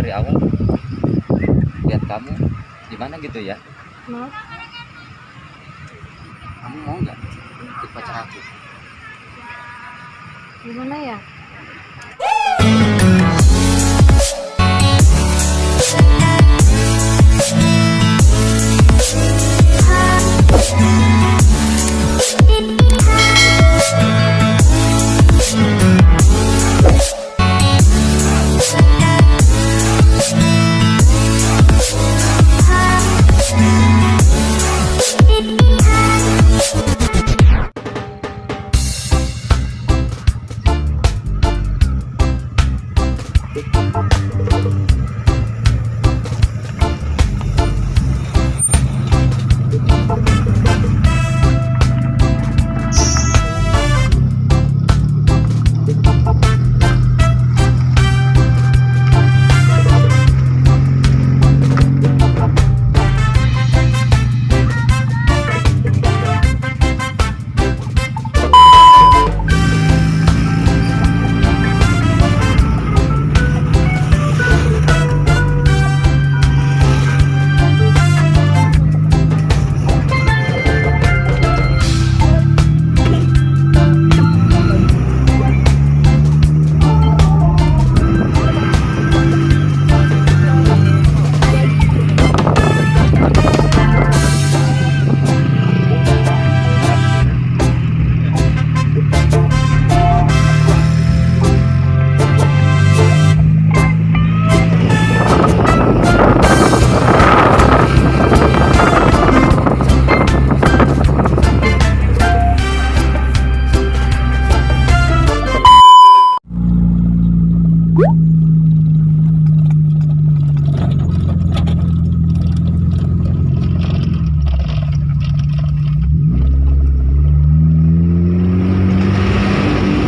dari awal lihat kamu gimana gitu ya. Mau? Kamu mau nggak ikut pacar aku? Gimana ya?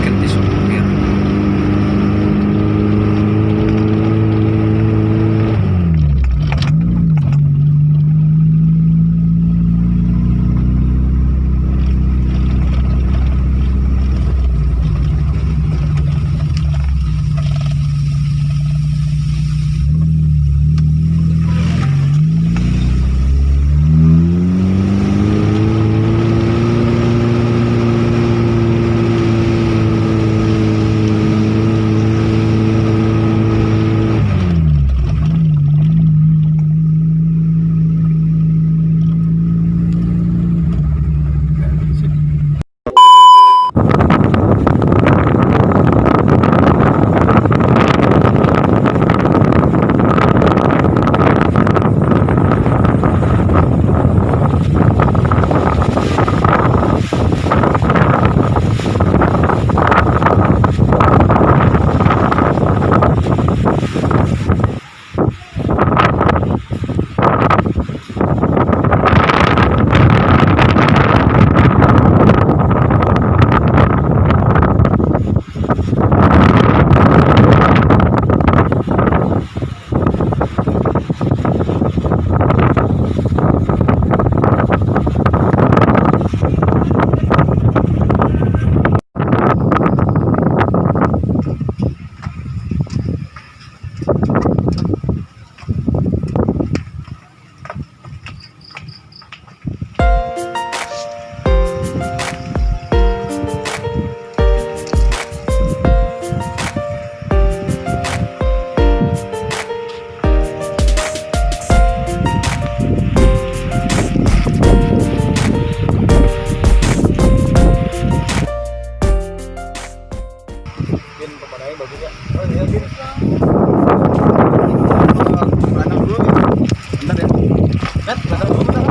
Ganti supir. Bin pemandangannya bagus ya. Oh iya Bin. Belakang dulu Bin. Bentar ya. Kan belakang dulu bentar.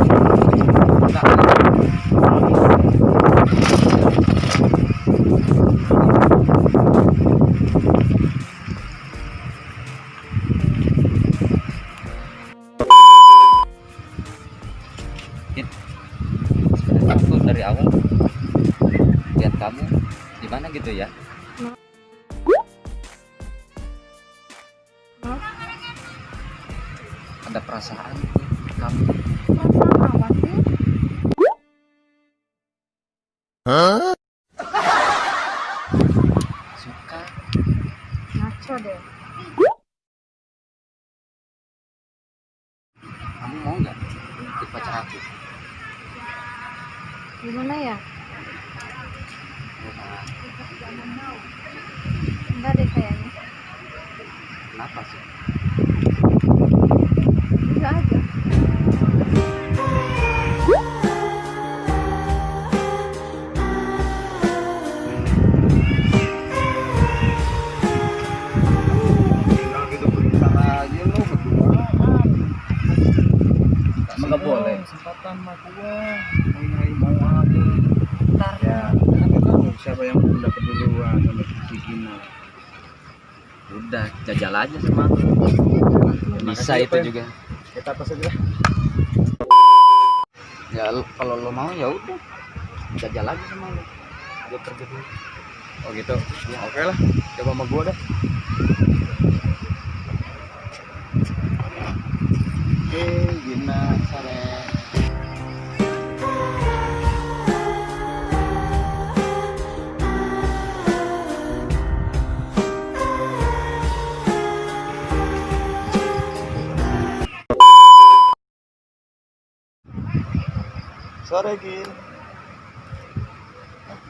Din, sebenarnya aku dari awal lihat kamu gimana gitu ya. Mau? Ada perasaan kamu. Perasaan apa sih? Suka. Ngaco deh. Gimana ya? Rumah. Enggak deh kayaknya. Kenapa sih? Enggak aja. Kalau gitu bentar aja lu berdua. Emang nggak boleh? Kesempatan mah gua mau aja. Ntar. Ya, kan kita tahu siapa yang dapat duluan sama si Gina. Udah, jajal aja sama aku. Bisa Makasih, itu Pen. juga. Kita apa saja? Ya kalau lo mau ya udah. Jajal aja sama lo. Gue pergi dulu. Oh gitu. Ya, oke lah. Coba sama gua dah. Gina sare. Sore Gin.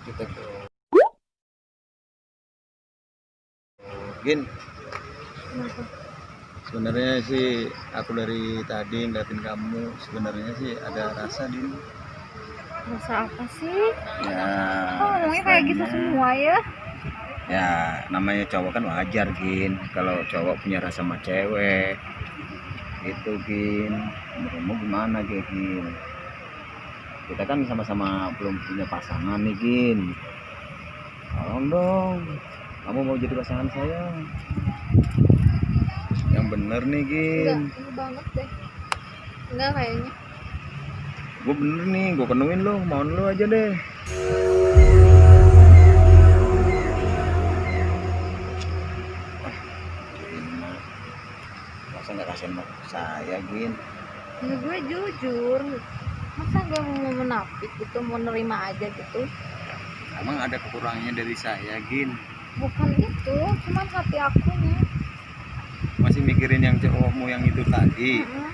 Kita ke Gin. Kenapa? Sebenarnya sih aku dari tadi ngeliatin kamu, sebenarnya sih ada rasa Din. Rasa apa sih? Ya. Kok ngomongnya kayak gitu rasanya- semua ya? Ya namanya cowok kan wajar Gin, kalau cowok punya rasa sama cewek itu Gin. Menurutmu gimana Gin? Kita kan sama-sama belum punya pasangan nih Gin. Tolong dong, kamu mau jadi pasangan saya yang bener nih Gin. Enggak, ini banget deh. Enggak kayaknya. Gue bener nih, gue penuhin lo, mohon lo aja deh. Masa nggak kasihan sama saya Gin? Ya gue jujur. Masa gak mau menafik gitu, mau nerima aja gitu? Emang ada kekurangannya dari saya Gin? Bukan itu, cuman hati akunya. Masih mikirin yang cowokmu yang itu tadi? Heeh.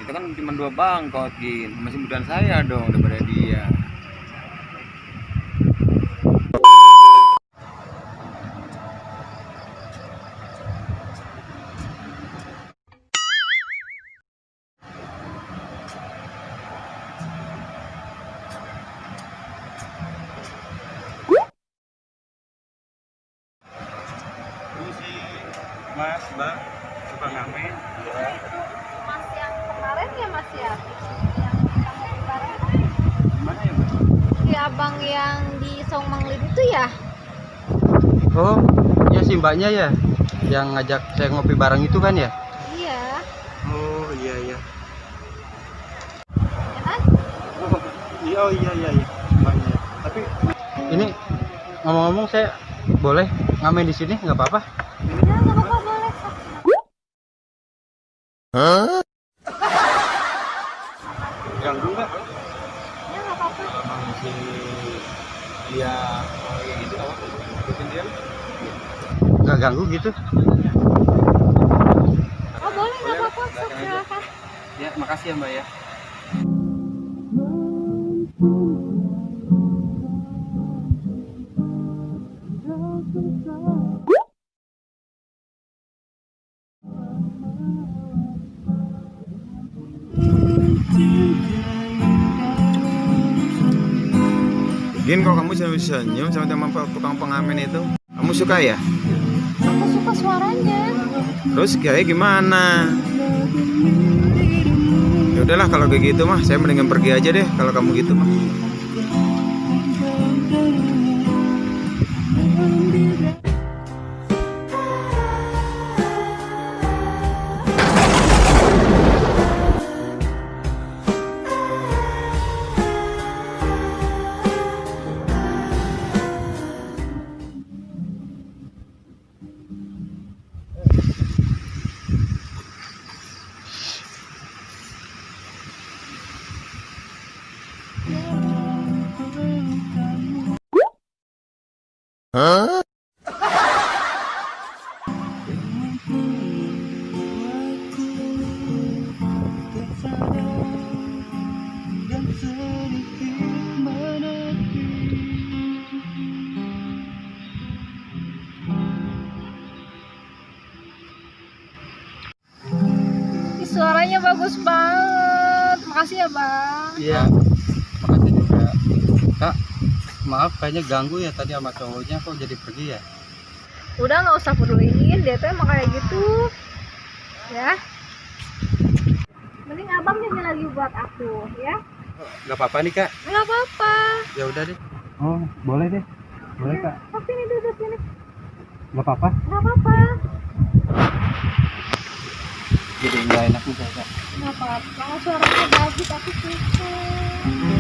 Itu kan cuma 2 bangkot Gin, masih mudahan saya dong daripada dia. Ini sih Mas, Mbak, suka ngamen. Ya. Mas yang kemarin ya Mas ya? Yang kita ngopi bareng kan? Gimana ya Mbak? Si abang yang di Song Manglin itu ya? Oh, ya si mbaknya ya, yang ngajak saya ngopi bareng itu kan ya? Iya. Oh iya iya. Ya kan? Oh iya iya iya. Mbaknya. Tapi ini ngomong-ngomong saya boleh ngamen di sini nggak apa-apa? Ya nggak apa-apa, boleh. Ganggu nggak? Ya nggak apa-apa. Emang si dia kayak gitu apa? Ikutin dia. Nggak ganggu gitu? Oh boleh, nggak apa-apa. Sok, silakan. Ya, makasih ya Mbak ya. Gin, kok kamu senyum sama teman tukang pengamen itu? Kamu suka ya? Aku suka suaranya. Terus kayak gimana? Ya udahlah kalau kayak gitu mah saya mendingan pergi aja deh kalau kamu gitu mah. suaranya bagus banget. Makasih ya bang. Iya. Makasih juga. Kak, maaf kayaknya ganggu ya tadi sama cowoknya kok jadi pergi ya. Udah nggak usah peduliin, dia tuh emang kayak gitu. Ya. Mending abang nyanyi lagi buat aku, ya. Gak apa-apa nih kak. Nggak apa-apa. Ya udah deh. Oh boleh deh. Boleh kak. Oh, sini duduk sini. Gak apa-apa. Nggak apa-apa. Jadi nggak enak nih kak. Nggak apa-apa. Suaranya bagus, aku suka.